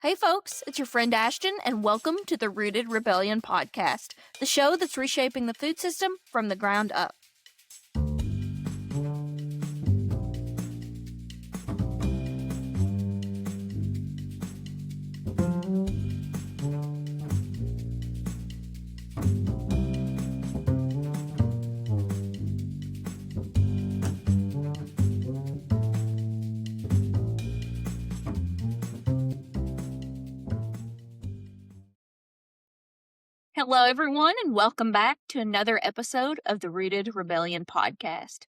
Hey folks, it's your friend Ashton, and welcome to the Rooted Rebellion podcast, the show that's reshaping the food system from the ground up. Hello, everyone, and welcome back to another episode of the Rooted Rebellion podcast.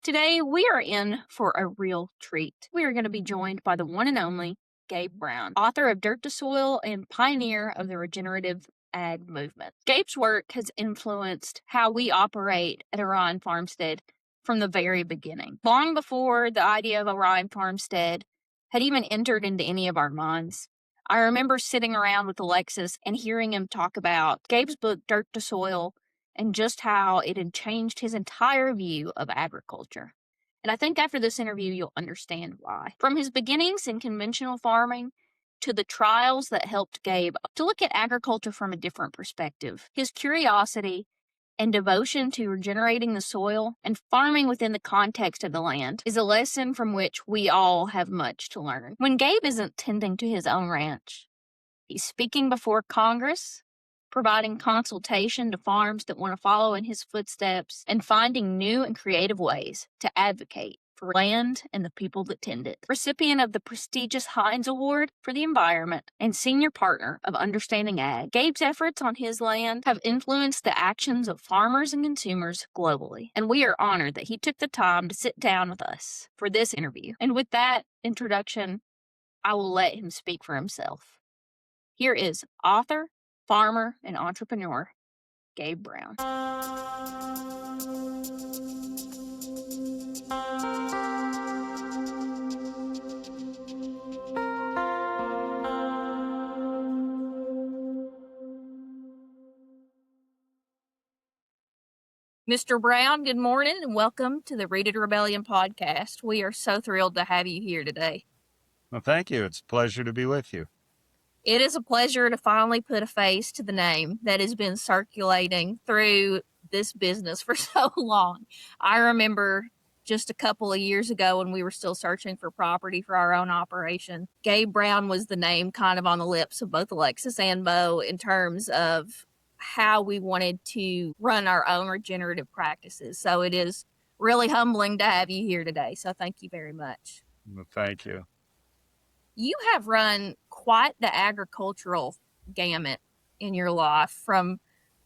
Today, we are in for a real treat. We are going to be joined by the one and only Gabe Brown, author of Dirt to Soil and pioneer of the regenerative ag movement. Gabe's work has influenced how we operate at Orion Farmstead from the very beginning. Long before the idea of Orion Farmstead had even entered into any of our minds, I remember sitting around with Alexis and hearing him talk about Gabe's book, Dirt to Soil, and just how it had changed his entire view of agriculture. And I think after this interview, you'll understand why. From his beginnings in conventional farming to the trials that helped Gabe to look at agriculture from a different perspective, his curiosity and devotion to regenerating the soil and farming within the context of the land is a lesson from which we all have much to learn. When Gabe isn't tending to his own ranch, he's speaking before Congress, providing consultation to farms that want to follow in his footsteps, and finding new and creative ways to advocate for land and the people that tend it. Recipient of the prestigious Heinz Award for the Environment and senior partner of Understanding Ag, Gabe's efforts on his land have influenced the actions of farmers and consumers globally, and we are honored that he took the time to sit down with us for this interview. And with that introduction, I will let him speak for himself. Here is author, farmer, and entrepreneur, Gabe Brown. Mr. Brown, good morning and welcome to the Rooted Rebellion podcast. We are so thrilled to have you here today. Well, thank you. It's a pleasure to be with you. It is a pleasure to finally put a face to the name that has been circulating through this business for so long. I remember just a couple of years ago when we were still searching for property for our own operation, Gabe Brown was the name kind of on the lips of both Alexis and Bo in terms of how we wanted to run our own regenerative practices. So it is really humbling to have you here today. So thank you very much. Well, thank you. You have run quite the agricultural gamut in your life, from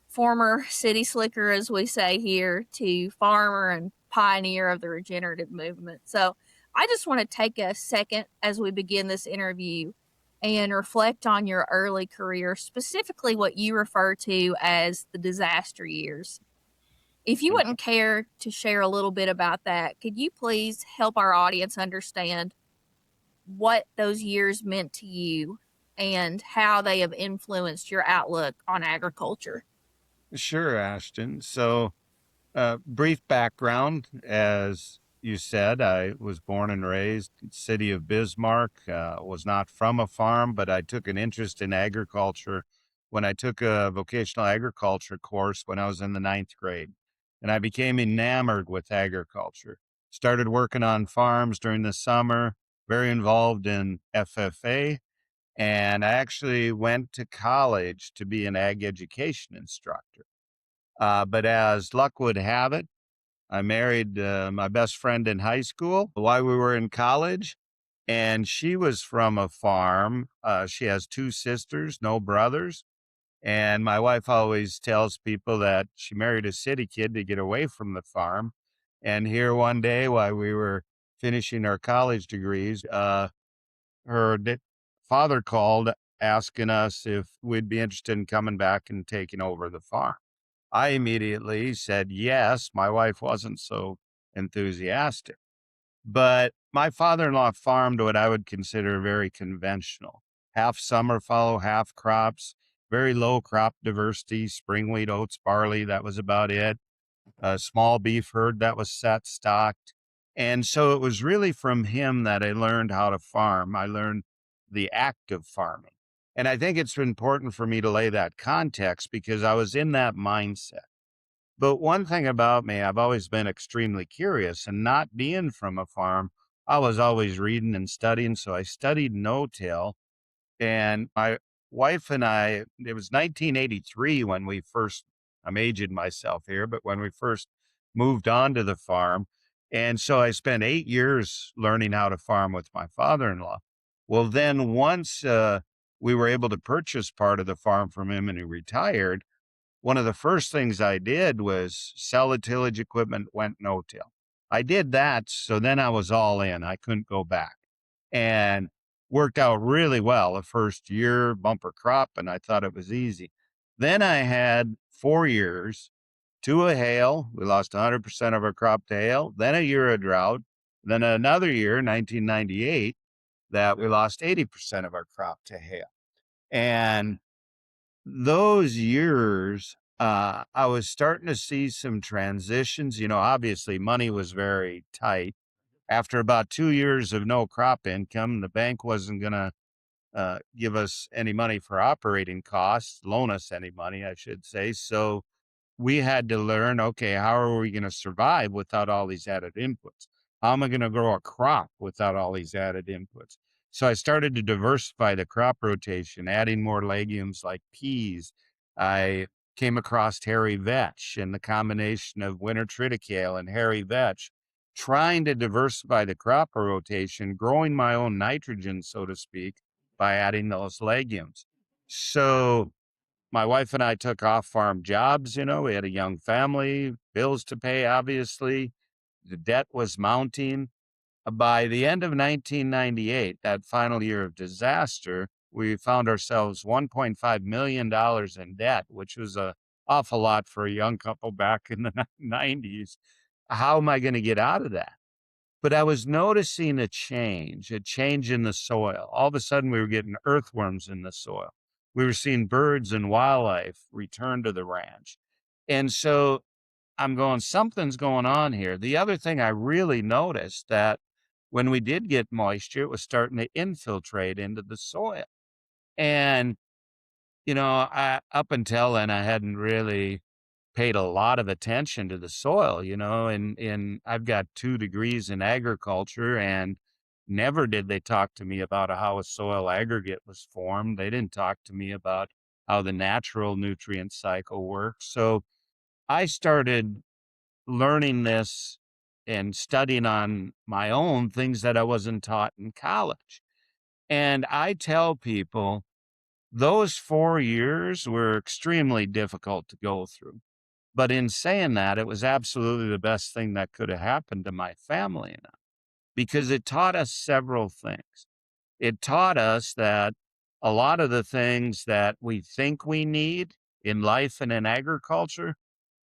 former city slicker, as we say here, to farmer and pioneer of the regenerative movement. So I just want to take a second as we begin this interview and reflect on your early career, specifically what you refer to as the disaster years. If you wouldn't care to share a little bit about that, could you please help our audience understand what those years meant to you and how they have influenced your outlook on agriculture? Sure, Ashton. So, brief background, as you said, I was born and raised in the city of Bismarck, was not from a farm, but I took an interest in agriculture when I took a vocational agriculture course when I was in the 9th grade. And I became enamored with agriculture. Started working on farms during the summer, very involved in FFA. And I actually went to college to be an ag education instructor. But as luck would have it, I married my best friend in high school while we were in college, and she was from a farm. She has 2 sisters, no brothers. And my wife always tells people that she married a city kid to get away from the farm. And here one day while we were finishing our college degrees, her father called asking us if we'd be interested in coming back and taking over the farm. I immediately said yes. My wife wasn't so enthusiastic. But my father-in-law farmed what I would consider very conventional. Half summer fallow, half crops, very low crop diversity, spring wheat, oats, barley, that was about it. A small beef herd that was set, stocked. And so it was really from him that I learned how to farm. I learned the act of farming. And I think it's important for me to lay that context because I was in that mindset. But one thing about me, I've always been extremely curious, and not being from a farm, I was always reading and studying. So I studied no-till, and my wife and I, it was 1983 when we first, I'm aging myself here, but when we first moved on to the farm. And so I spent 8 years learning how to farm with my father-in-law. Well, then once we were able to purchase part of the farm from him and he retired, one of the first things I did was sell the tillage equipment, went no-till. I did that, so then I was all in. I couldn't go back. And worked out really well the first year, bumper crop, and I thought it was easy. Then I had 4 years, two of hail. We lost 100% of our crop to hail. Then a year of drought. Then another year, 1998, that we lost 80% of our crop to hail. And those years, I was starting to see some transitions. Obviously, money was very tight. After about 2 years of no crop income, the bank wasn't going to give us any money for operating costs, loan us any money, I should say. So we had to learn, okay, how are we going to survive without all these added inputs? How am I going to grow a crop without all these added inputs? So I started to diversify the crop rotation, adding more legumes like peas. I came across hairy vetch and the combination of winter triticale and hairy vetch, trying to diversify the crop rotation, growing my own nitrogen, so to speak, by adding those legumes. So my wife and I took off farm jobs. We had a young family, bills to pay, obviously. The debt was mounting. By the end of 1998, that final year of disaster, we found ourselves $1.5 million in debt, which was an awful lot for a young couple back in the 90s. How am I going to get out of that? But I was noticing a change in the soil. All of a sudden, we were getting earthworms in the soil. We were seeing birds and wildlife return to the ranch. And so I'm going, something's going on here. The other thing I really noticed that when we did get moisture, it was starting to infiltrate into the soil. And, up until then, I hadn't really paid a lot of attention to the soil, and I've got 2 degrees in agriculture, and never did they talk to me about how a soil aggregate was formed. They didn't talk to me about how the natural nutrient cycle works. So I started learning this and studying on my own things that I wasn't taught in college. And I tell people those 4 years were extremely difficult to go through. But in saying that, it was absolutely the best thing that could have happened to my family and I, because it taught us several things. It taught us that a lot of the things that we think we need in life and in agriculture,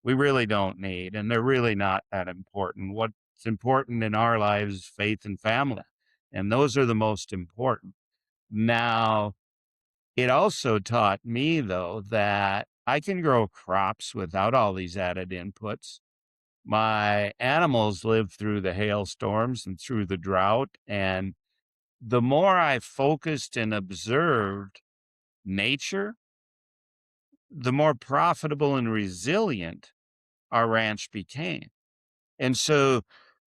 we really don't need, and they're really not that important. What's important in our lives is faith and family, and those are the most important. Now, it also taught me, though, that I can grow crops without all these added inputs. My animals live through the hailstorms and through the drought. And the more I focused and observed nature, the more profitable and resilient our ranch became. And so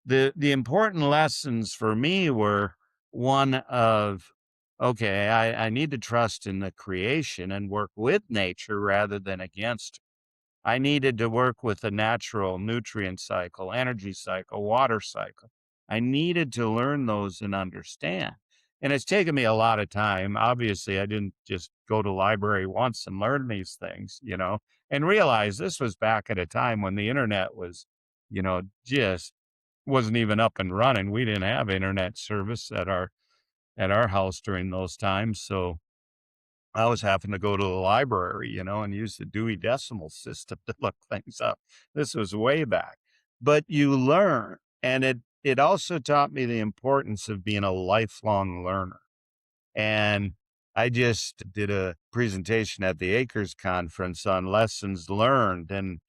the important lessons for me were one of, okay, I need to trust in the creation and work with nature rather than against her. I needed to work with the natural nutrient cycle, energy cycle, water cycle. I needed to learn those and understand. And it's taken me a lot of time. Obviously, I didn't just go to library once and learn these things, and realize this was back at a time when the internet was, just wasn't even up and running. We didn't have internet service at our house during those times. So I was having to go to the library, and use the Dewey Decimal System to look things up. This was way back. But you learn, and it also taught me the importance of being a lifelong learner. And I just did a presentation at the Acres Conference on lessons learned. And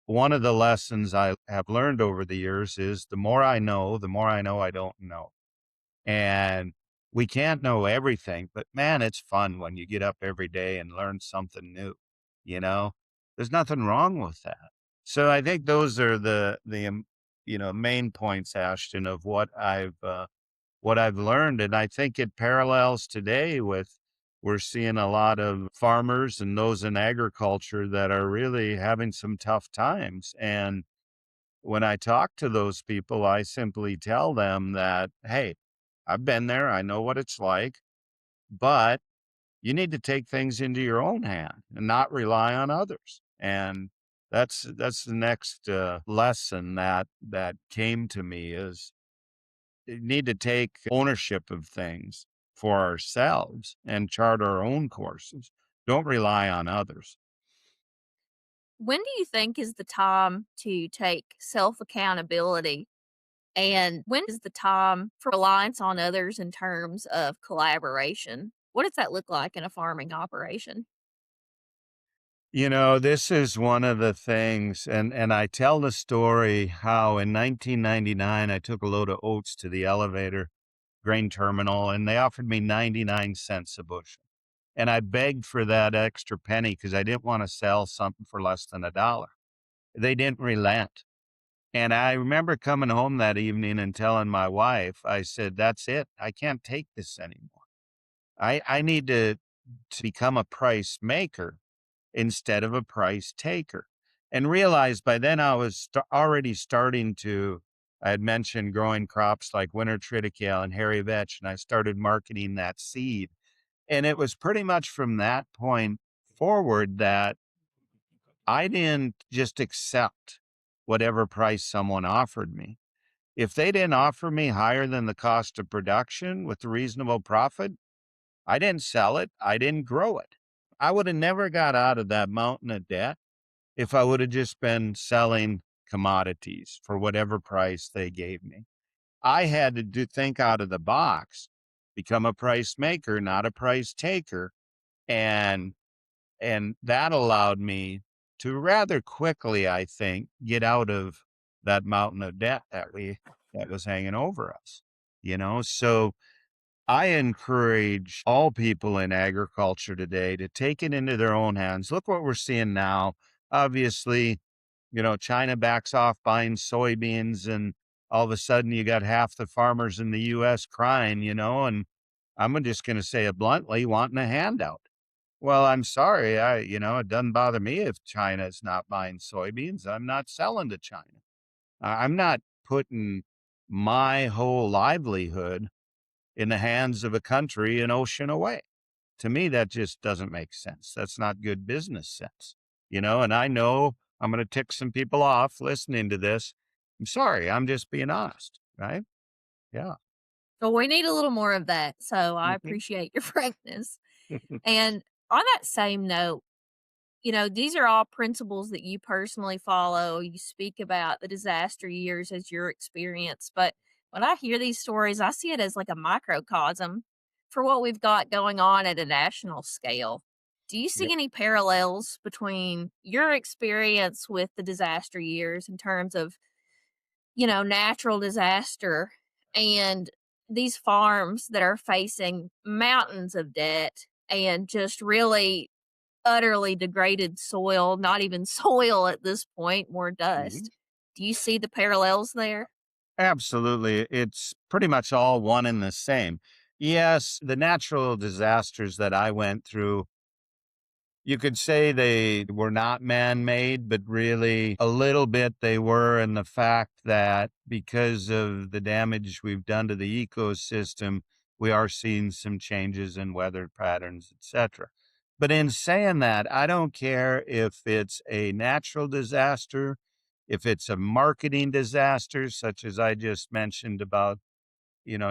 one of the lessons I have learned over the years is the more I know I don't know. And We can't know everything, but man, it's fun when you get up every day and learn something new, you know? There's nothing wrong with that. So I think those are the main points, Ashton, of what I've learned. And I think it parallels today with we're seeing a lot of farmers and those in agriculture that are really having some tough times. And when I talk to those people, I simply tell them that, hey, I've been there. I know what it's like, but you need to take things into your own hand and not rely on others. And that's the next lesson that came to me is we need to take ownership of things for ourselves and chart our own courses. Don't rely on others. When do you think is the time to take self accountability? And when is the time for reliance on others in terms of collaboration? What does that look like in a farming operation? This is one of the things, and I tell the story how in 1999 I took a load of oats to the elevator grain terminal and they offered me 99 cents a bushel. And I begged for that extra penny because I didn't want to sell something for less than $1. They didn't relent. And I remember coming home that evening and telling my wife, I said, that's it. I can't take this anymore. I need to become a price maker instead of a price taker. And realized by then I was already starting to, I had mentioned growing crops like winter triticale and hairy vetch, and I started marketing that seed. And it was pretty much from that point forward that I didn't just accept whatever price someone offered me. If they didn't offer me higher than the cost of production with a reasonable profit, I didn't sell it. I didn't grow it. I would have never got out of that mountain of debt if I would have just been selling commodities for whatever price they gave me. I had to think out of the box, become a price maker, not a price taker. And that allowed me to rather quickly, I think, get out of that mountain of debt that was hanging over us. So I encourage all people in agriculture today to take it into their own hands. Look what we're seeing now. Obviously, China backs off buying soybeans, and all of a sudden you got half the farmers in the US crying, and I'm just going to say it bluntly, wanting a handout. Well, I'm sorry. It doesn't bother me if China is not buying soybeans. I'm not selling to China. I'm not putting my whole livelihood in the hands of a country an ocean away. To me, that just doesn't make sense. That's not good business sense, and I know I'm going to tick some people off listening to this. I'm sorry. I'm just being honest, right? Yeah. So we need a little more of that. So I Mhm. appreciate your frankness. And on that same note, these are all principles that you personally follow. You speak about the disaster years as your experience. But when I hear these stories, I see it as like a microcosm for what we've got going on at a national scale. Do you Yeah. see any parallels between your experience with the disaster years in terms of, natural disaster and these farms that are facing mountains of debt and just really utterly degraded soil, not even soil at this point, more Mhm. dust. Do you see the parallels there? Absolutely. It's pretty much all one and the same. Yes, the natural disasters that I went through, you could say they were not man made, but really a little bit they were in the fact that because of the damage we've done to the ecosystem, we are seeing some changes in weather patterns, etc. But in saying that, I don't care if it's a natural disaster, if it's a marketing disaster, such as I just mentioned about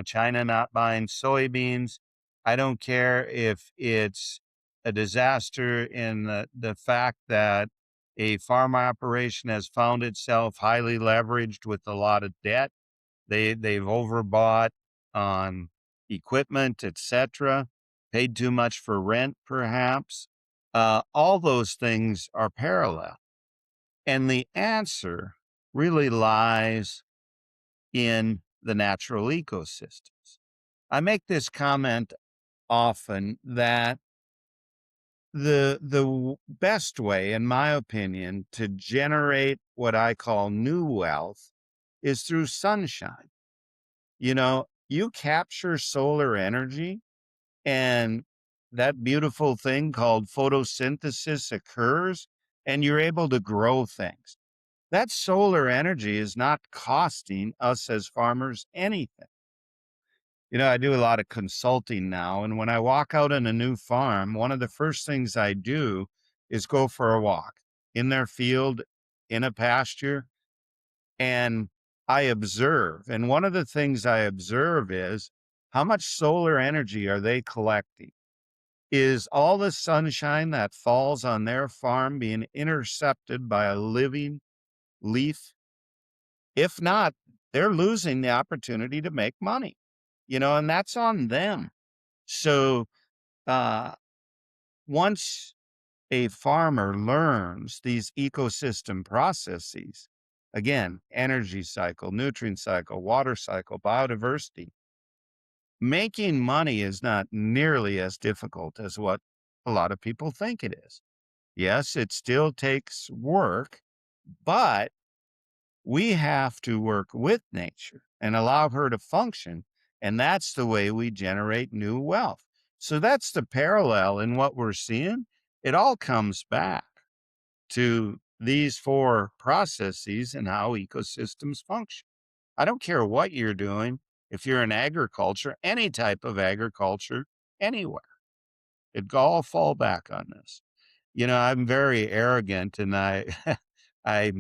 China not buying soybeans. I don't care if it's a disaster in the fact that a farm operation has found itself highly leveraged with a lot of debt. They've overbought on equipment, etc., paid too much for rent, perhaps. All those things are parallel. And the answer really lies in the natural ecosystems. I make this comment often that the best way, in my opinion, to generate what I call new wealth is through sunshine. You capture solar energy, and that beautiful thing called photosynthesis occurs, and you're able to grow things. That solar energy is not costing us as farmers anything. I do a lot of consulting now, and when I walk out on a new farm, one of the first things I do is go for a walk in their field, in a pasture, and I observe. And one of the things I observe is how much solar energy are they collecting? Is all the sunshine that falls on their farm being intercepted by a living leaf? If not, they're losing the opportunity to make money, and that's on them. So uh, once a farmer learns these ecosystem processes, again, energy cycle, nutrient cycle, water cycle, biodiversity, making money is not nearly as difficult as what a lot of people think it is. Yes, it still takes work, but we have to work with nature and allow her to function. And that's the way we generate new wealth. So that's the parallel in what we're seeing. It all comes back to these four processes and how ecosystems function. I don't care what you're doing. If you're in agriculture, any type of agriculture, anywhere, it all fall back on this. I'm very arrogant, and I I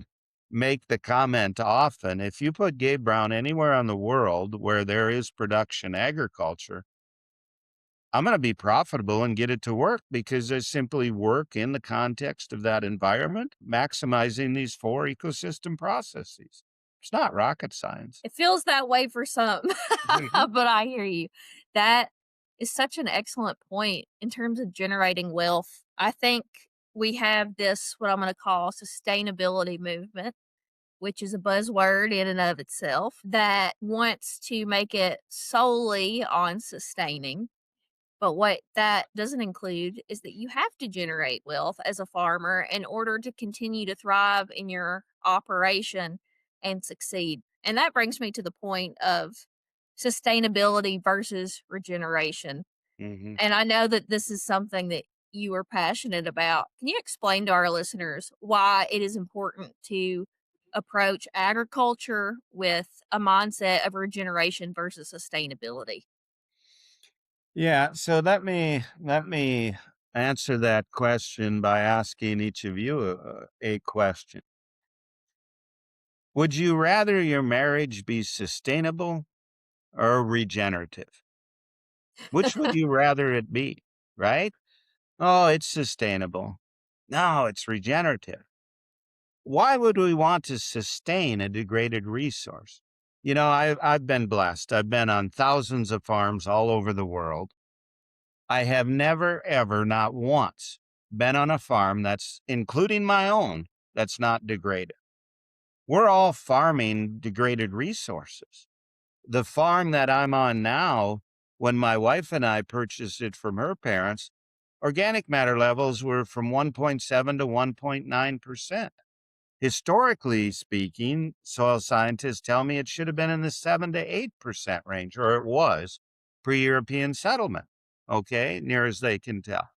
make the comment often, if you put Gabe Brown anywhere on the world where there is production agriculture, I'm going to be profitable and get it to work because I simply work in the context of that environment, maximizing these four ecosystem processes. It's not rocket science. It feels that way for some, but I hear you. That is such an excellent point in terms of generating wealth. I think we have this, what I'm going to call sustainability movement, which is a buzzword in and of itself, that wants to make it solely on sustaining. But what that doesn't include is that you have to generate wealth as a farmer in order to continue to thrive in your operation and succeed. And that brings me to the point of sustainability versus regeneration. hmm And I know that this is something that you are passionate about. Can you explain to our listeners why it is important to approach agriculture with a mindset of regeneration versus sustainability? Yeah, so let me answer that question by asking each of you a question. Would you rather your marriage be sustainable or regenerative? Which would you rather it be, right? Oh, it's sustainable. No, it's regenerative. Why would we want to sustain a degraded resource? I've been blessed. I've been on thousands of farms all over the world. I have never, ever, not once been on a farm that's, including my own, that's not degraded. We're all farming degraded resources. The farm that I'm on now, when my wife and I purchased it from her parents, organic matter levels were from 1.7 to 1.9%. Historically speaking, soil scientists tell me it should have been in the 7 to 8% range, or it was pre-European settlement, okay, near as they can tell.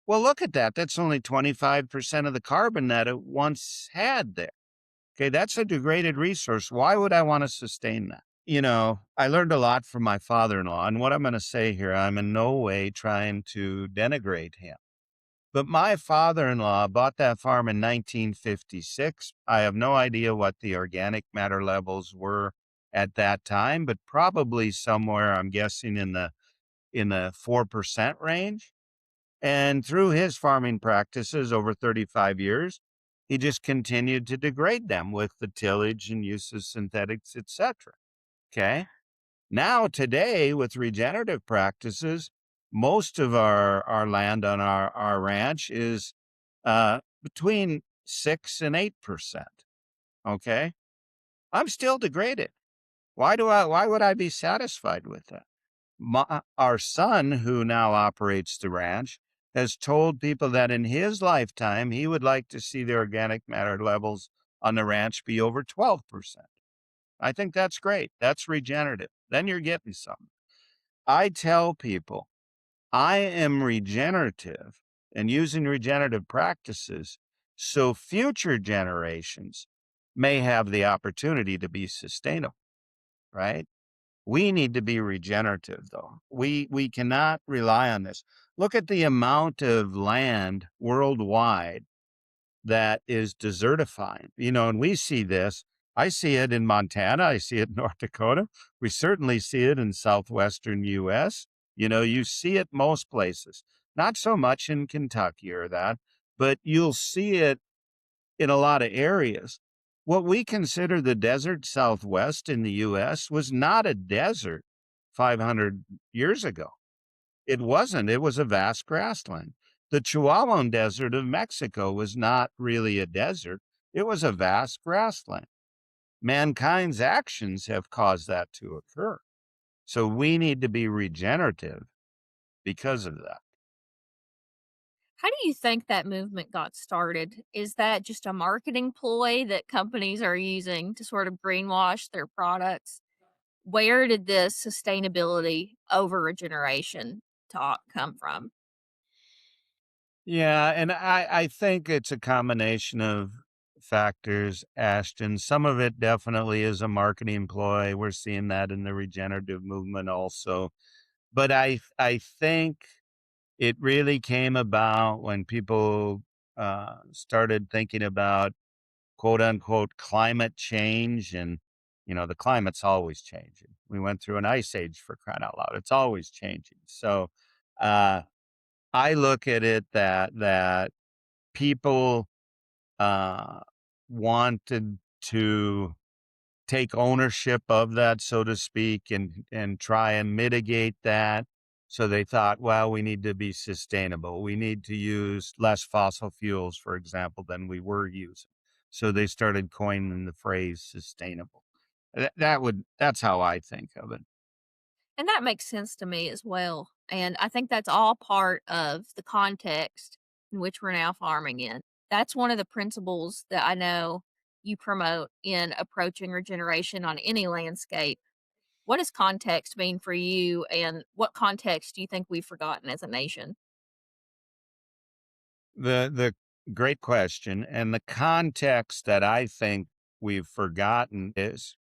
Well, look at that. That's only 25% of the carbon that it once had there. Okay, that's a degraded resource. Why would I want to sustain that? I learned a lot from my father-in-law, and what I'm going to say here, I'm in no way trying to denigrate him. But my father-in-law bought that farm in 1956. I have no idea what the organic matter levels were at that time, but probably somewhere, I'm guessing, in the 4% range. And through his farming practices over 35 years, he just continued to degrade them with the tillage and use of synthetics, etc. Okay. Now, today, with regenerative practices, most of our land on our ranch is between 6 and 8%. Okay. I'm still degraded. Why would I be satisfied with that? Our son, who now operates the ranch, has told people that in his lifetime, he would like to see the organic matter levels on the ranch be over 12%. I think that's great. That's regenerative. Then you're getting something. I tell people I am regenerative and using regenerative practices so future generations may have the opportunity to be sustainable, right? We need to be regenerative, though. We cannot rely on this. Look at the amount of land worldwide that is desertifying, and we see this. I see it in Montana. I see it in North Dakota. We certainly see it in southwestern U.S. You see it most places, not so much in Kentucky or that, but you'll see it in a lot of areas. What we consider the desert Southwest in the U.S. was not a desert 500 years ago. It wasn't. It was a vast grassland. The Chihuahuan Desert of Mexico was not really a desert. It was a vast grassland. Mankind's actions have caused that to occur. So we need to be regenerative because of that. How do you think that movement got started? Is that just a marketing ploy that companies are using to sort of greenwash their products? Where did this sustainability over a generation talk come from? Yeah, and I think it's a combination of factors, Ashton. Some of it definitely is a marketing ploy. We're seeing that in the regenerative movement also. But I think it really came about when people started thinking about quote unquote climate change. And, the climate's always changing. We went through an ice age, for crying out loud. It's always changing. So uh, I look at it that people uh, wanted to take ownership of that, so to speak, and try and mitigate that. So they thought, well, we need to be sustainable. We need to use less fossil fuels, for example, than we were using. So they started coining the phrase sustainable. That's how I think of it. And that makes sense to me as well. And I think that's all part of the context in which we're now farming in. That's one of the principles that I know you promote in approaching regeneration on any landscape. What does context mean for you, and what context do you think we've forgotten as a nation? The great question, and the context that I think we've forgotten is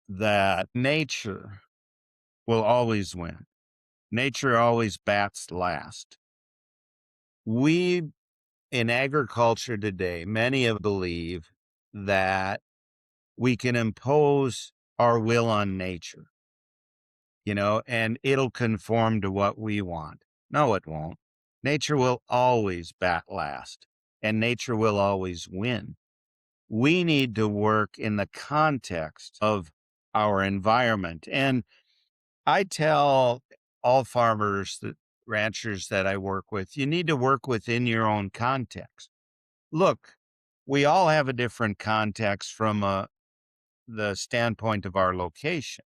that nature will always win. Nature always bats last. We in agriculture today, many of believe that we can impose our will on nature, and it'll conform to what we want. No, it won't. Nature will always bat last, and nature will always win. We need to work in the context of our environment. And I tell all farmers, ranchers that I work with, you need to work within your own context. Look, we all have a different context from the standpoint of our location.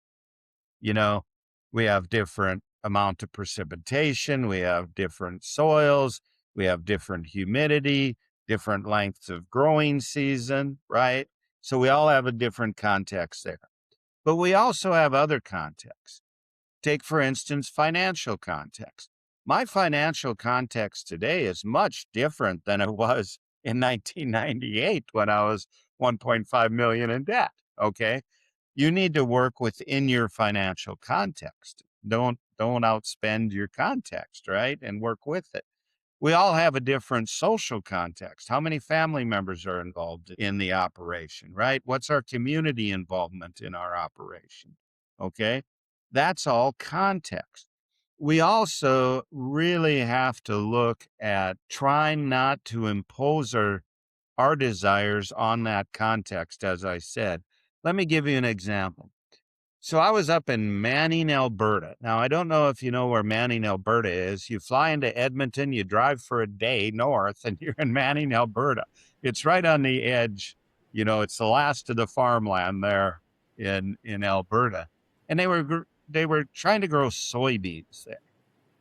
You know, we have different amount of precipitation, we have different soils, we have different humidity, different lengths of growing season, right? So we all have a different context there. But we also have other contexts. Take, for instance, financial context. My financial context today is much different than it was in 1998 when I was 1.5 million in debt. Okay. You need to work within your financial context. Don't outspend your context, right? And work with it. We all have a different social context. How many family members are involved in the operation, right? What's our community involvement in our operation? Okay. That's all context. We also really have to look at trying not to impose our desires on that context, as I said. Let me give you an example. So I was up in Manning, Alberta. Now, I don't know if you know where Manning, Alberta is. You fly into Edmonton, you drive for a day north, and you're in Manning, Alberta. It's right on the edge. It's the last of the farmland there in Alberta. And they were they were trying to grow soybeans there.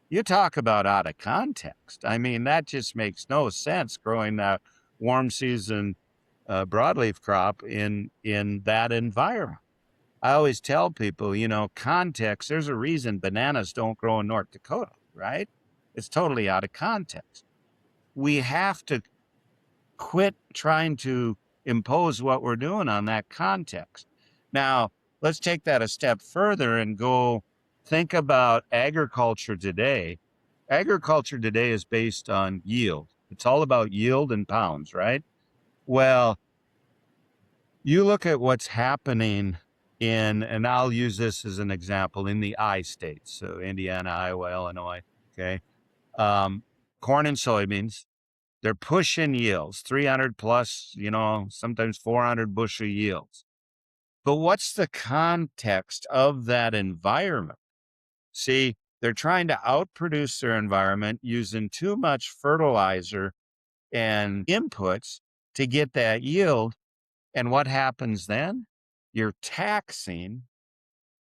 You talk about out of context. I mean, that just makes no sense growing that warm season broadleaf crop in that environment. I always tell people, context, there's a reason bananas don't grow in North Dakota, right? It's totally out of context. We have to quit trying to impose what we're doing on that context. Now, let's take that a step further and go think about agriculture today. Agriculture today is based on yield. It's all about yield and pounds, right? Well, you look at what's happening and I'll use this as an example, in the I states, so Indiana, Iowa, Illinois, okay? Corn and soybeans, they're pushing yields, 300 plus, sometimes 400 bushel yields. But what's the context of that environment? See, they're trying to outproduce their environment using too much fertilizer and inputs to get that yield. And what happens then? You're taxing,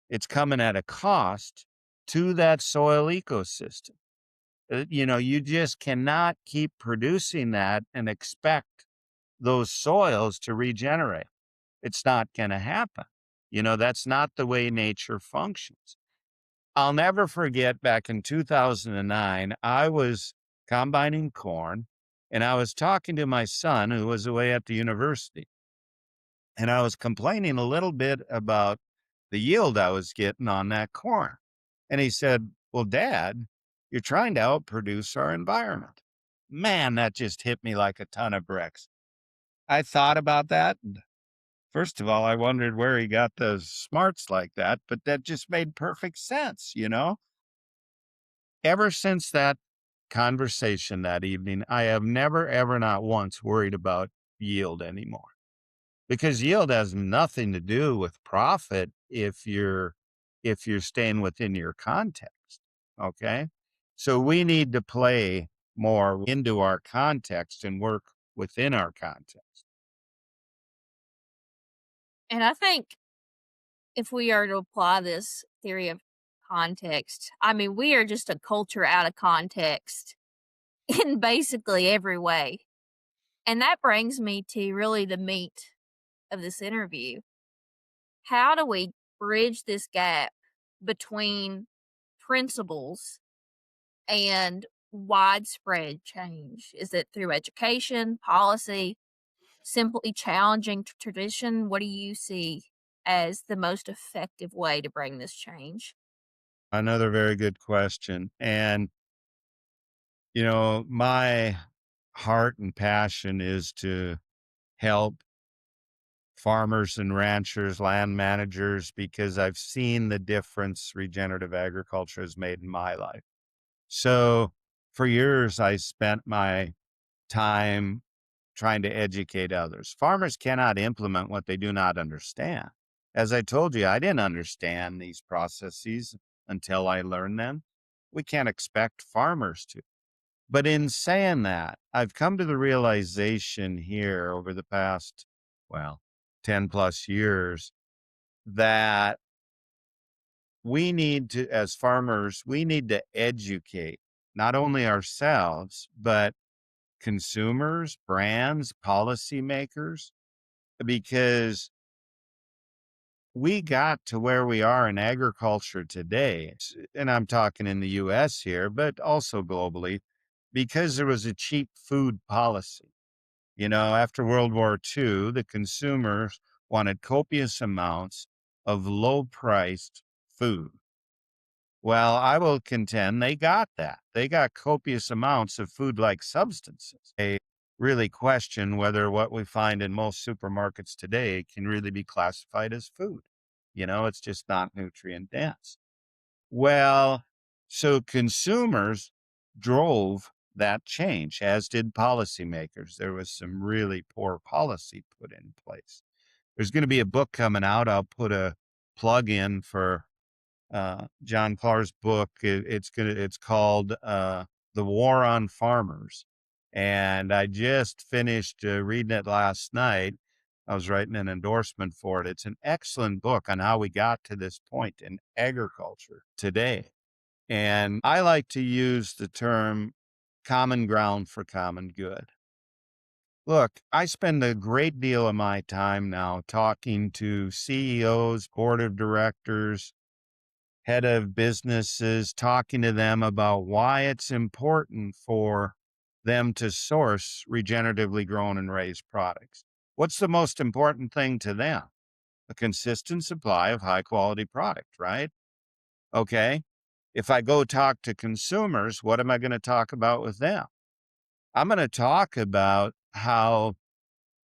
it's coming at a cost to that soil ecosystem. You just cannot keep producing that and expect those soils to regenerate. It's not going to happen. That's not the way nature functions. I'll never forget back in 2009, I was combining corn and I was talking to my son who was away at the university. And I was complaining a little bit about the yield I was getting on that corn. And he said, "Well, Dad, you're trying to outproduce our environment." Man, that just hit me like a ton of bricks. I thought about that. And first of all, I wondered where he got those smarts like that, but that just made perfect sense. Ever since that conversation that evening, I have never, ever, not once worried about yield anymore. Because yield has nothing to do with profit if you're staying within your context. Okay. So we need to play more into our context and work within our context. And I think if we are to apply this theory of context, I mean, we are just a culture out of context in basically every way. And that brings me to really the meat of this interview. How do we bridge this gap between principles and widespread change? Is it through education, policy, simply challenging tradition? What do you see as the most effective way to bring this change? Another very good question. And, my heart and passion is to help farmers and ranchers, land managers, because I've seen the difference regenerative agriculture has made in my life. So for years, I spent my time trying to educate others. Farmers cannot implement what they do not understand. As I told you, I didn't understand these processes until I learned them. We can't expect farmers to. But in saying that, I've come to the realization here over the past, 10 plus years that we need to, as farmers, we need to educate not only ourselves, but consumers, brands, policymakers, because we got to where we are in agriculture today. And I'm talking in the US here, but also globally, because there was a cheap food policy. After World War II, the consumers wanted copious amounts of low priced food. Well, I will contend they got that. They got copious amounts of food like substances. They really question whether what we find in most supermarkets today can really be classified as food. It's just not nutrient dense. Well, so consumers drove that change, as did policymakers. There was some really poor policy put in place. There's going to be a book coming out. I'll put a plug in for John Clark's book. It's called The War on Farmers, and I just finished reading it last night. I was writing an endorsement for it. It's an excellent book on how we got to this point in agriculture today. And I like to use the term common ground for common good. Look, I spend a great deal of my time now talking to CEOs, board of directors, head of businesses, talking to them about why it's important for them to source regeneratively grown and raised products. What's the most important thing to them? A consistent supply of high quality product, right? Okay. If I go talk to consumers, what am I going to talk about with them? I'm going to talk about how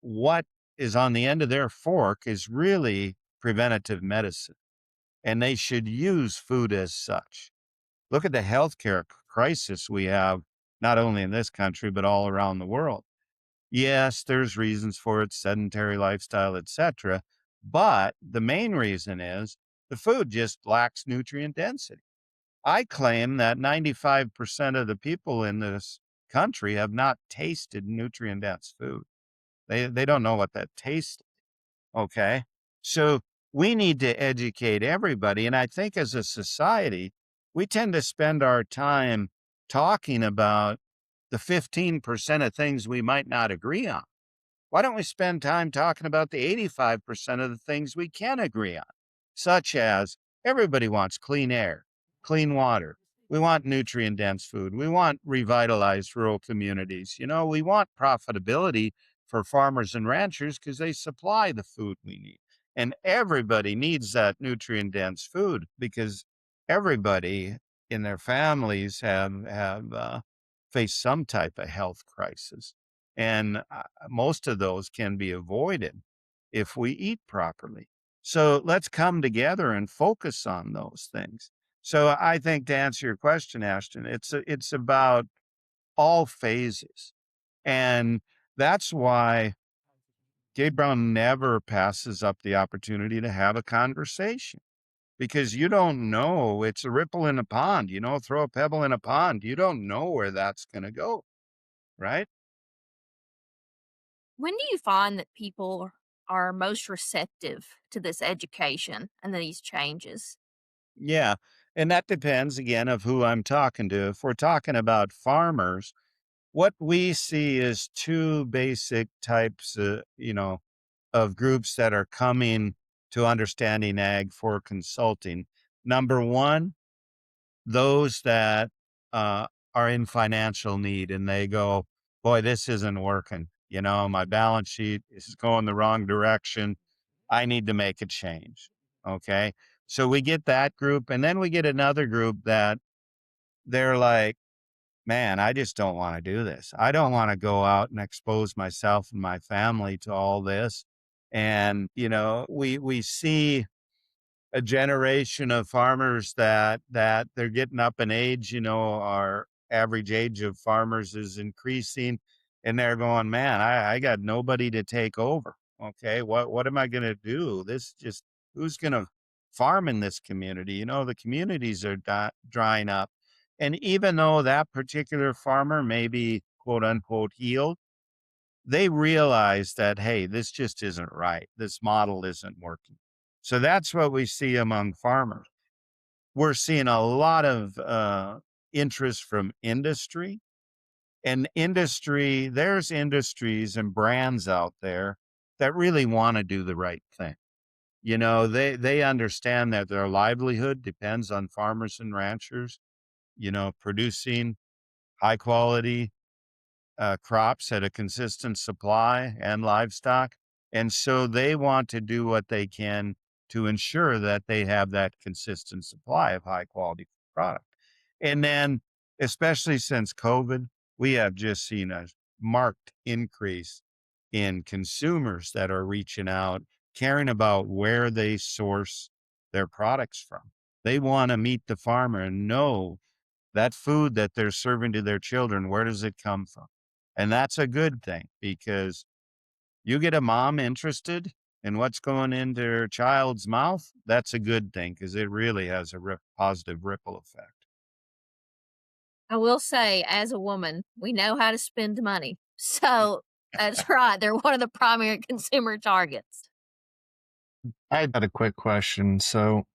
what is on the end of their fork is really preventative medicine, and they should use food as such. Look at the healthcare crisis we have, not only in this country, but all around the world. Yes, there's reasons for it, sedentary lifestyle, etc. But the main reason is the food just lacks nutrient density. I claim that 95% of the people in this country have not tasted nutrient dense food. They don't know what that tastes like. Okay. So we need to educate everybody. And I think as a society, we tend to spend our time talking about the 15% of things we might not agree on. Why don't we spend time talking about the 85% of the things we can agree on, such as everybody wants clean air, clean water. We want nutrient dense food. We want revitalized rural communities. We want profitability for farmers and ranchers because they supply the food we need. And everybody needs that nutrient dense food because everybody in their families have faced some type of health crisis. And most of those can be avoided if we eat properly. So let's come together and focus on those things. So I think to answer your question, Ashton, it's about all phases. And that's why Gabe Brown never passes up the opportunity to have a conversation because you don't know. It's a ripple in a pond, throw a pebble in a pond. You don't know where that's going to go, right? When do you find that people are most receptive to this education and these changes? Yeah. And that depends again of who I'm talking to. If we're talking about farmers, what we see is two basic types, of groups that are coming to understanding ag for consulting. Number one, those that are in financial need and they go, boy, this isn't working. My balance sheet is going the wrong direction. I need to make a change. Okay. So we get that group. And then we get another group that they're like, man, I just don't want to do this. I don't want to go out and expose myself and my family to all this. And, we see a generation of farmers that they're getting up in age. Our average age of farmers is increasing, and they're going, man, I got nobody to take over. Okay, what am I going to do? This just who's going to farm in this community? The communities are drying up, and even though that particular farmer may be quote unquote healed, they realize that, hey, this just isn't right. This model isn't working. So that's what we see among farmers. We're seeing a lot of interest from industry. And there's industries and brands out there that really want to do the right thing. They understand that their livelihood depends on farmers and ranchers, producing high quality crops at a consistent supply and livestock. And so they want to do what they can to ensure that they have that consistent supply of high quality product. And then, especially since COVID, we have just seen a marked increase in consumers that are reaching out, caring about where they source their products from. They want to meet the farmer and know that food that they're serving to their children, where does it come from? And that's a good thing because you get a mom interested in what's going into her child's mouth. That's a good thing because it really has a positive ripple effect. I will say, as a woman, we know how to spend money. So That's right. They're one of the primary consumer targets. I had a quick question. So,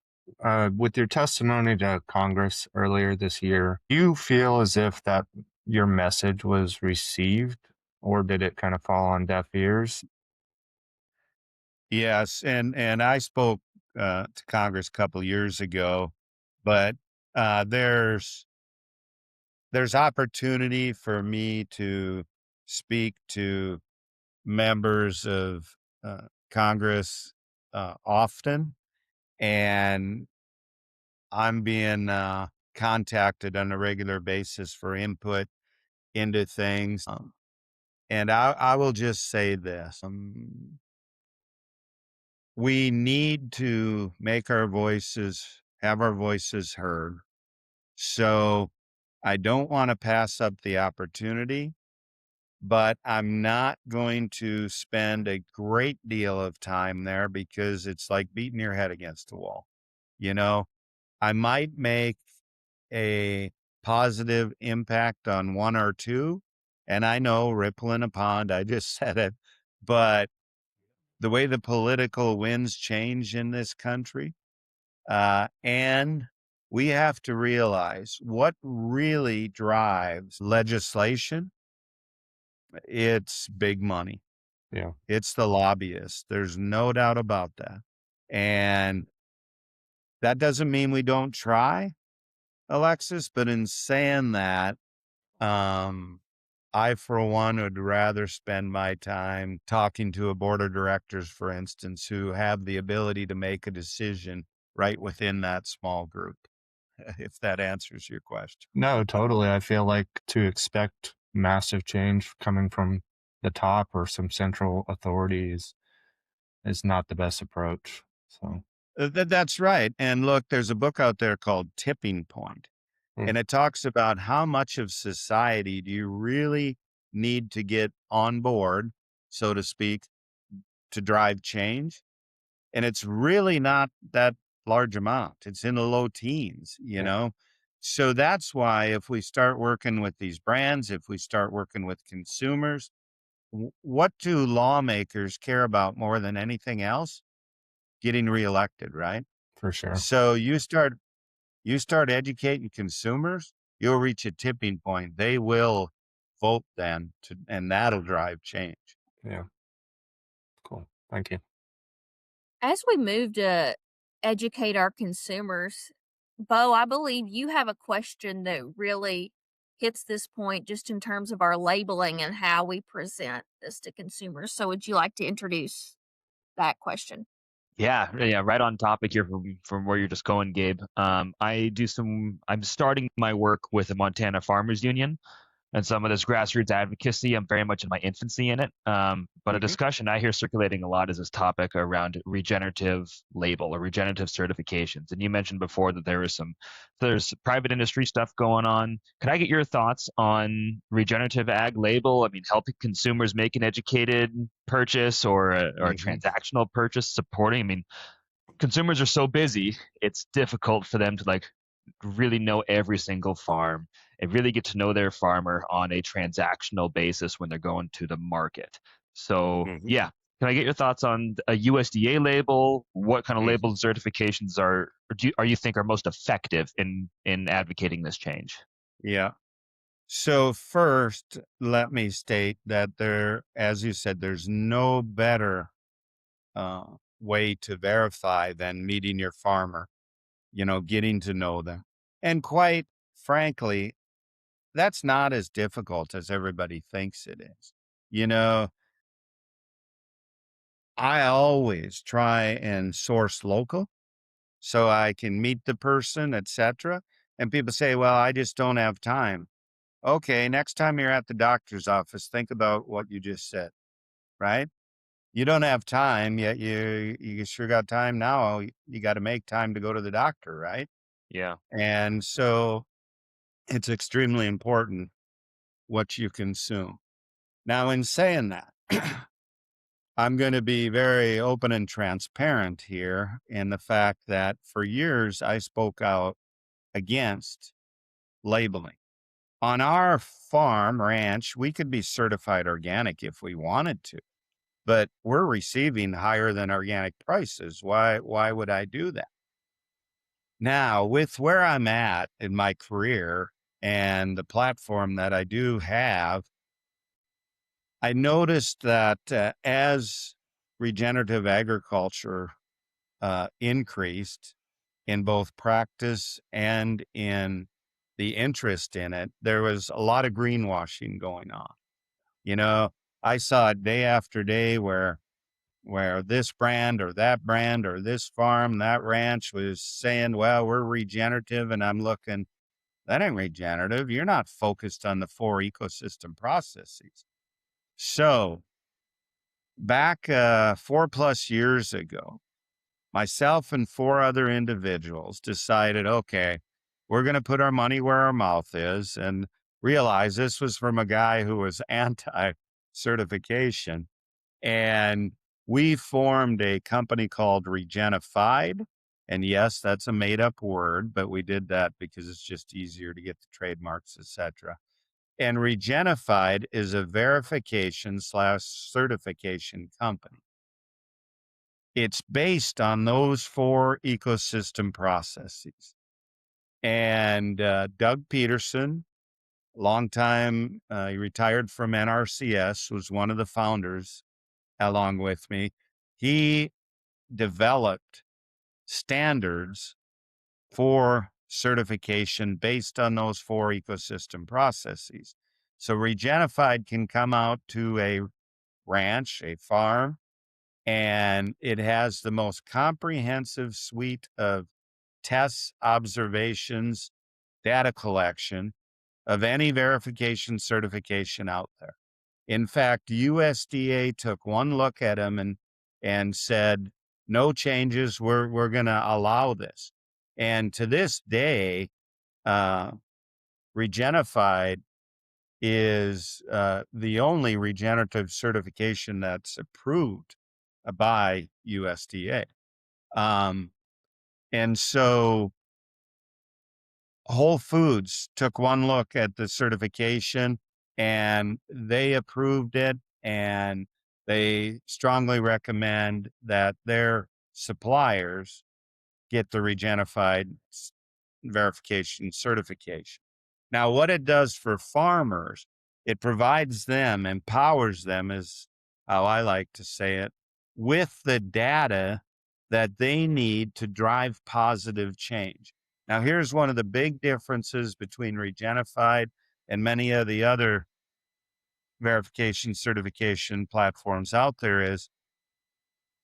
with your testimony to Congress earlier this year, do you feel as if that your message was received, or did it kind of fall on deaf ears? Yes, and I spoke to Congress a couple of years ago, but there's opportunity for me to speak to members of Congress often, and I'm being contacted on a regular basis for input into things. And I will just say this. We need to have our voices heard. So I don't want to pass up the opportunity, but I'm not going to spend a great deal of time there because it's like beating your head against the wall. You know, I might make a positive impact on one or two. And I know ripple in a pond, I just said it, but the way the political winds change in this country, and we have to realize what really drives legislation. It's big money. Yeah, It's the lobbyists. There's no doubt about that. And that doesn't mean we don't try, Alexis, but in saying that, um, I, for one, would rather spend my time talking to a board of directors, for instance, who have the ability to make a decision right within that small group, if that answers your question. no, totally. I feel like to expect massive change coming from the top or some central authorities is not the best approach. So, That's right. And look, there's a book out there called Tipping Point, mm, and it talks about how much of society do you really need to get on board, so to speak, to drive change. And it's really not that large amount. It's in the low teens, you yeah, know? So that's why if we start working with these brands, if we start working with consumers, what do lawmakers care about more than anything else? Getting reelected, right? for sure. So you start educating consumers, you'll reach a tipping point. They will vote then and that'll drive change. Yeah, cool. Thank you. As we move to educate our consumers, Bo, I believe you have a question that really hits this point just in terms of our labeling and how we present this to consumers. So, would you like to introduce that question? Yeah, right on topic here from where you're just going, Gabe. I'm starting my work with the Montana Farmers Union and some of this grassroots advocacy. I'm very much in my infancy in it. But a Hmm. discussion I hear circulating a lot is this topic around regenerative label or regenerative certifications. And you mentioned before that there's private industry stuff going on. Could I get your thoughts on regenerative ag label? I mean, helping consumers make an educated purchase or a Hmm. transactional purchase supporting. I mean, consumers are so busy, it's difficult for them to like really know every single farm and really get to know their farmer on a transactional basis when they're going to the market. So, Hmm. yeah, can I get your thoughts on a USDA label? What kind of Hmm. label certifications are you think are most effective in advocating this change? Yeah. So first, let me state that as you said, there's no better way to verify than meeting your farmer, getting to know them. And quite frankly, that's not as difficult as everybody thinks it is. You know, I always try and source local so I can meet the person, etc. And people say, well, I just don't have time. Okay, next time you're at the doctor's office, think about what you just said, right? You don't have time, yet you sure got time now. You got to make time to go to the doctor, right? Yeah. And so it's extremely important what you consume. Now, in saying that, I'm going to be very open and transparent here in the fact that for years I spoke out against labeling On our farm ranch, we could be certified organic if we wanted to, but we're receiving higher than organic prices. Why would I do that? Now, with where I'm at in my career and the platform that I do have, I noticed that as regenerative agriculture increased in both practice and in the interest in it, there was a lot of greenwashing going on. You know, I saw it day after day where this brand or that brand or this farm, that ranch was saying, well, we're regenerative. And I'm looking, that ain't regenerative. You're not focused on the 4 ecosystem processes. So back 4+ years ago, myself and 4 other individuals decided, okay, we're going to put our money where our mouth is, and realize this was from a guy who was anti-certification. And we formed a company called Regenerative. And yes, that's a made up word, but we did that because it's just easier to get the trademarks, etc. And Regenerative is a verification/certification company. It's based on those 4 ecosystem processes. And Doug Peterson, long time, he retired from NRCS, was one of the founders along with me. He developed standards for certification based on those 4 ecosystem processes. So Regenerative can come out to a ranch, a farm, and it has the most comprehensive suite of tests, observations, data collection of any verification certification out there. In fact, USDA took one look at them and said, no changes, we're going to allow this. And to this day, Regenerative is the only regenerative certification that's approved by USDA. And so Whole Foods took one look at the certification and they approved it, and they strongly recommend that their suppliers get the Regenerative verification certification. Now, what it does for farmers, it provides them, empowers them, is how I like to say it, with the data that they need to drive positive change. Now, here's one of the big differences between Regenerative and many of the other verification certification platforms out there is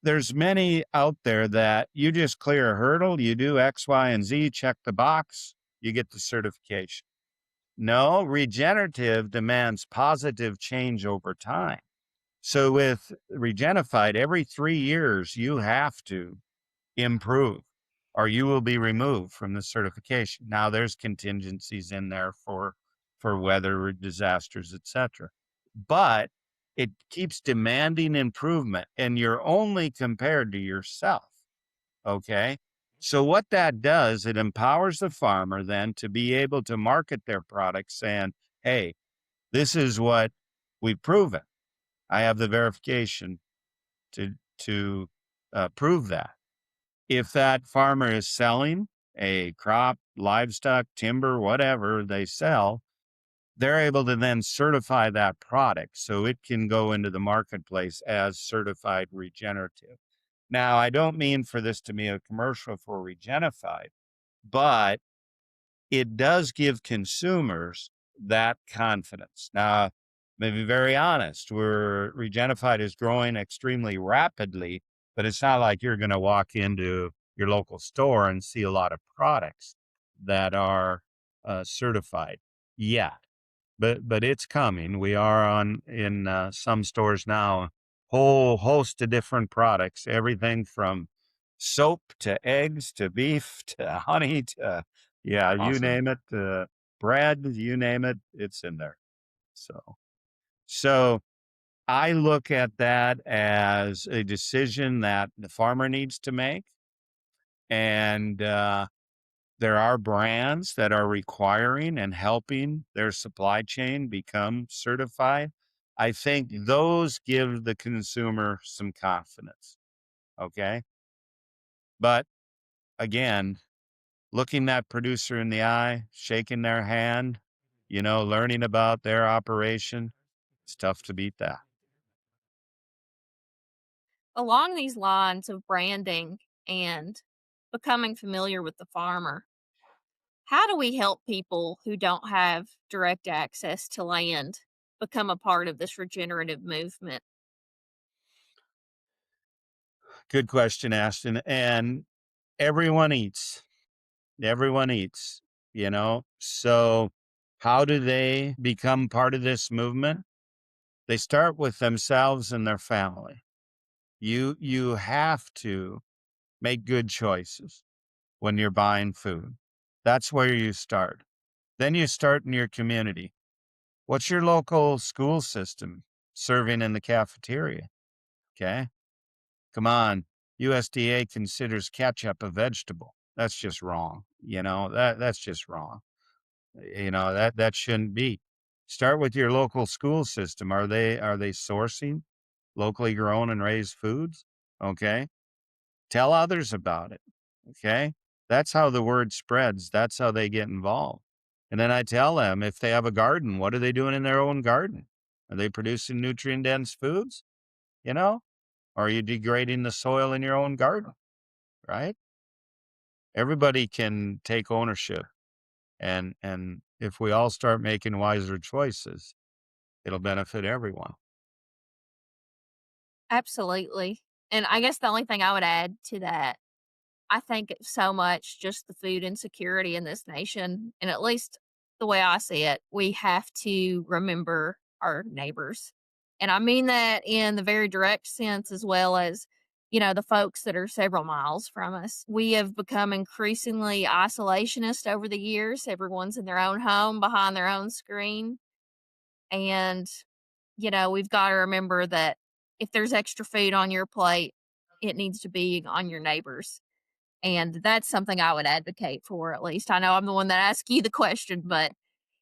there's many out there that you just clear a hurdle, you do X, Y, and Z, check the box, you get the certification. No, regenerative demands positive change over time. So with Regenerative, every 3 years, you have to improve or you will be removed from the certification. Now there's contingencies in there for weather disasters, etc. But it keeps demanding improvement, and you're only compared to yourself. Okay. So what that does, it empowers the farmer then to be able to market their products saying, hey, this is what we've proven. I have the verification to prove that. If that farmer is selling a crop, livestock, timber, whatever they sell, they're able to then certify that product so it can go into the marketplace as certified regenerative. Now, I don't mean for this to be a commercial for Regenerative, but it does give consumers that confidence. Now, to be very honest, Regenerative is growing extremely rapidly, but it's not like you're going to walk into your local store and see a lot of products that are certified yet. But it's coming. We are in some stores now, whole host of different products, everything from soap to eggs to beef to honey to you Awesome. name it, bread, you name it, it's in there. So I look at that as a decision that the farmer needs to make, and there are brands that are requiring and helping their supply chain become certified. I think those give the consumer some confidence. Okay. But again, looking that producer in the eye, shaking their hand, learning about their operation, it's tough to beat that. Along these lines of branding and becoming familiar with the farmer, how do we help people who don't have direct access to land become a part of this regenerative movement? Good question, Ashton. And everyone eats. Everyone eats, So how do they become part of this movement? They start with themselves and their family. You have to make good choices when you're buying food. That's where you start. Then you start in your community. What's your local school system serving in the cafeteria? Okay. Come on. USDA considers ketchup a vegetable. That's just wrong. That's just wrong. That shouldn't be. Start with your local school system. Are they sourcing locally grown and raised foods? Okay. Tell others about it. Okay. That's how the word spreads. That's how they get involved. And then I tell them, if they have a garden, what are they doing in their own garden? Are they producing nutrient dense foods? Or are you degrading the soil in your own garden? Right? Everybody can take ownership. And if we all start making wiser choices, it'll benefit everyone. Absolutely. And I guess the only thing I would add to that, I think it's so much just the food insecurity in this nation. And at least the way I see it, we have to remember our neighbors. And I mean that in the very direct sense, as well as, the folks that are several miles from us. We have become increasingly isolationist over the years. Everyone's in their own home behind their own screen. And we've got to remember that if there's extra food on your plate, it needs to be on your neighbor's. And that's something I would advocate for, at least. I know I'm the one that asked you the question, but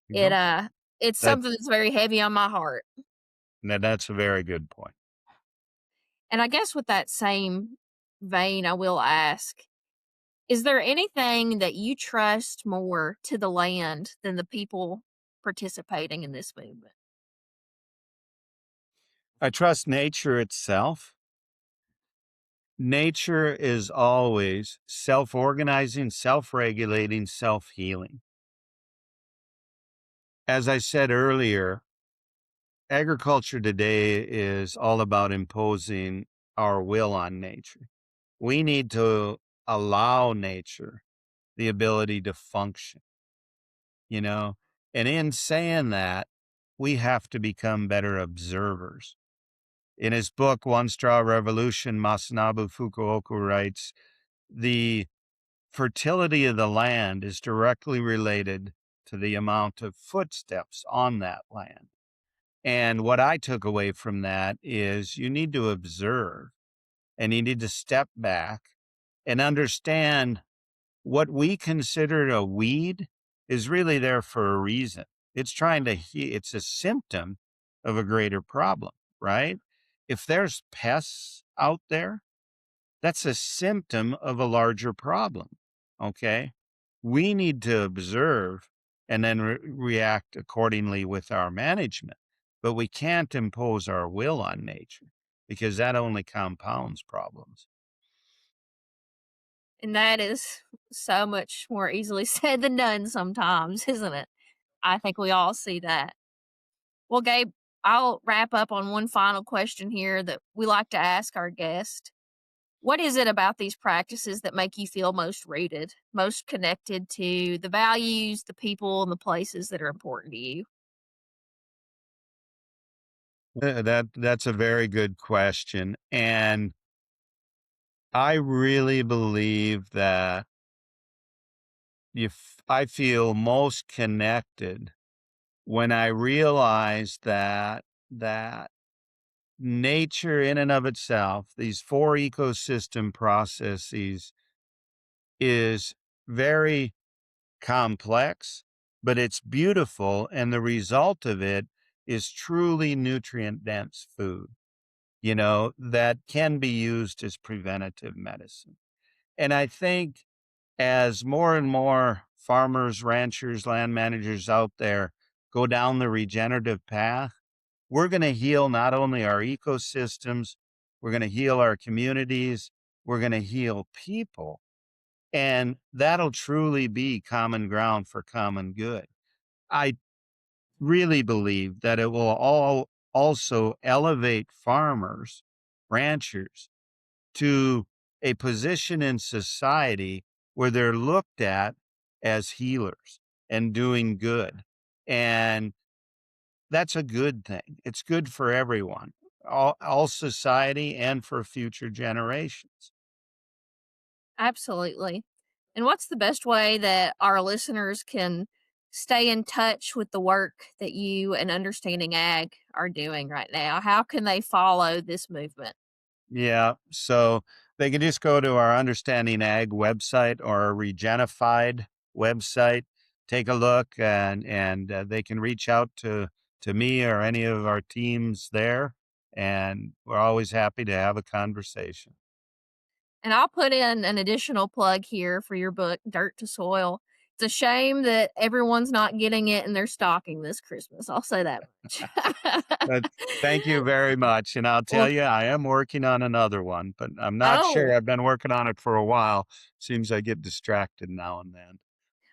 it Mhm. it's That something that's very heavy on my heart. that's a very good point. And I guess with that same vein, I will ask, is there anything that you trust more to the land than the people participating in this movement? I trust nature itself. Nature is always self-organizing, self-regulating, self-healing. As I said earlier, agriculture today is all about imposing our will on nature. We need to allow nature the ability to function, you know? And in saying that, we have to become better observers. In his book, One Straw Revolution, Masanobu Fukuoka writes, the fertility of the land is directly related to the amount of footsteps on that land. And what I took away from that is you need to observe and you need to step back and understand what we consider a weed is really there for a reason. It's trying to it's a symptom of a greater problem, right? If there's pests out there, that's a symptom of a larger problem. Okay. We need to observe and then react accordingly with our management, but we can't impose our will on nature because that only compounds problems. And that is so much more easily said than done sometimes, isn't it? I think we all see that. Well, Gabe, I'll wrap up on one final question here that we like to ask our guest. What is it about these practices that make you feel most rooted, most connected to the values, the people, and the places that are important to you? That's a very good question. And I really believe that if I feel most connected when I realize that nature in and of itself, these four ecosystem processes is very complex, but it's beautiful. And the result of it is truly nutrient dense food, that can be used as preventative medicine. And I think as more and more farmers, ranchers, land managers out there go down the regenerative path, we're going to heal not only our ecosystems, we're going to heal our communities, we're going to heal people. And that'll truly be common ground for common good. I really believe that it will all also elevate farmers, ranchers to a position in society where they're looked at as healers and doing good. And that's a good thing. It's good for everyone, all society and for future generations. Absolutely. And what's the best way that our listeners can stay in touch with the work that you and Understanding Ag are doing right now? How can they follow this movement? Yeah. So they can just go to our Understanding Ag website or our Regenified website, take a look, and they can reach out to me or any of our teams there. And we're always happy to have a conversation. And I'll put in an additional plug here for your book, Dirt to Soil. It's a shame that everyone's not getting it in their stocking this Christmas. I'll say that But much. thank you very much. And I'll Well, tell you, I am working on another one, but I'm not sure. oh, I've been working on it for a while. Seems I get distracted now and then.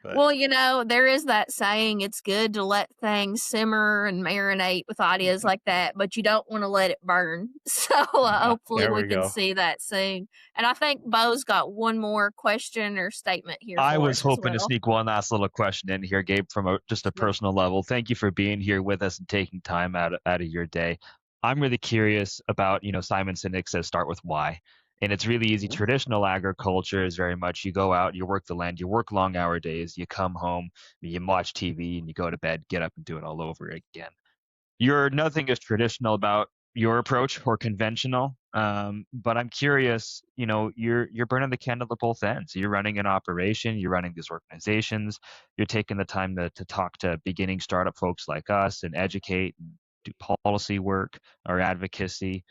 But well, there is that saying, it's good to let things simmer and marinate with ideas like that, but you don't want to let it burn. So hopefully there we we can go. see that soon. And I think Bo's got one more question or statement here I for was us as hoping to well. sneak one last little question in here, Gabe, from just a Sure. personal level. Thank you for being here with us and taking time out of your day. I'm really curious about, Simon Sinek says start with why. And it's really easy. Traditional agriculture is very much you go out, you work the land, you work long hour days, you come home, you watch TV, and you go to bed, get up and do it all over again. You're nothing is traditional about your approach or conventional. But I'm curious, you're burning the candle at both ends. You're running an operation, you're running these organizations, you're taking the time to talk to beginning startup folks like us and educate and do policy work or advocacy.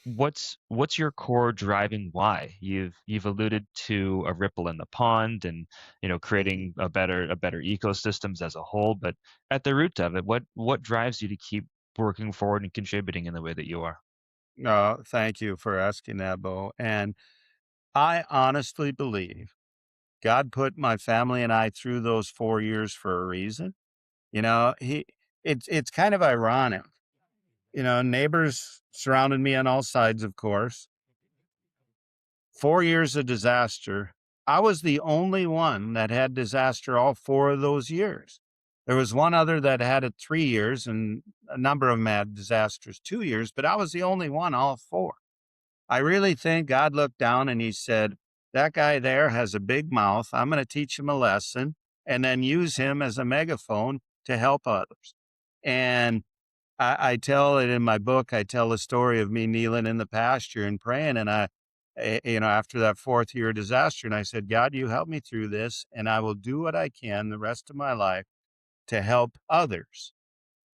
What's your core driving why? You've alluded to a ripple in the pond and creating a better ecosystems as a whole, but at the root of it, what drives you to keep working forward and contributing in the way that you are? Thank you for asking that, Bo. And I honestly believe God put my family and I through those 4 years for a reason. You know, he it's kind of ironic. Neighbors surrounded me on all sides, of course. 4 years of disaster. I was the only one that had disaster all 4 of those years. There was one other that had it 3 years, and a number of them had disasters 2 years, but I was the only one all four. I really think God looked down and he said, that guy there has a big mouth. I'm going to teach him a lesson and then use him as a megaphone to help others. And I tell it in my book. I tell the story of me kneeling in the pasture and praying. And after that 4th year disaster, and I said, God, you help me through this, and I will do what I can the rest of my life to help others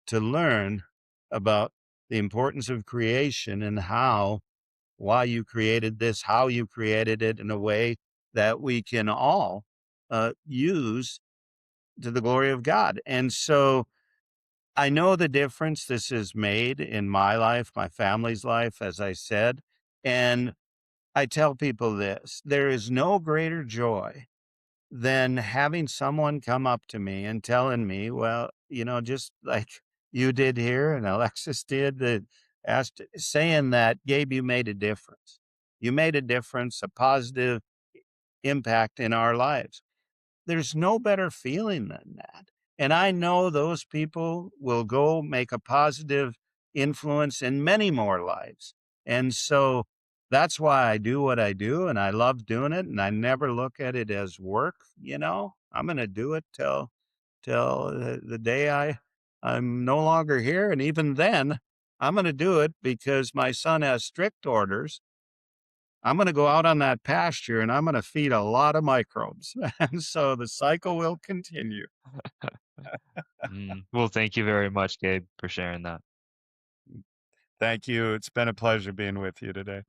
to learn about the importance of creation and why you created this, how you created it in a way that we can all use to the glory of God. And so I know the difference this has made in my life, my family's life, as I said. And I tell people this, there is no greater joy than having someone come up to me and telling me, well, just like you did here and Alexis did, that asked, saying that, Gabe, you made a difference. You made a difference, a positive impact in our lives. There's no better feeling than that. And I know those people will go make a positive influence in many more lives. And so that's why I do what I do, and I love doing it, and I never look at it as work. I'm going to do it till the day I'm no longer here, and even then I'm going to do it because my son has strict orders. I'm going to go out on that pasture and I'm going to feed a lot of microbes. And so the cycle will continue. Well, thank you very much, Gabe, for sharing that. Thank you. It's been a pleasure being with you today.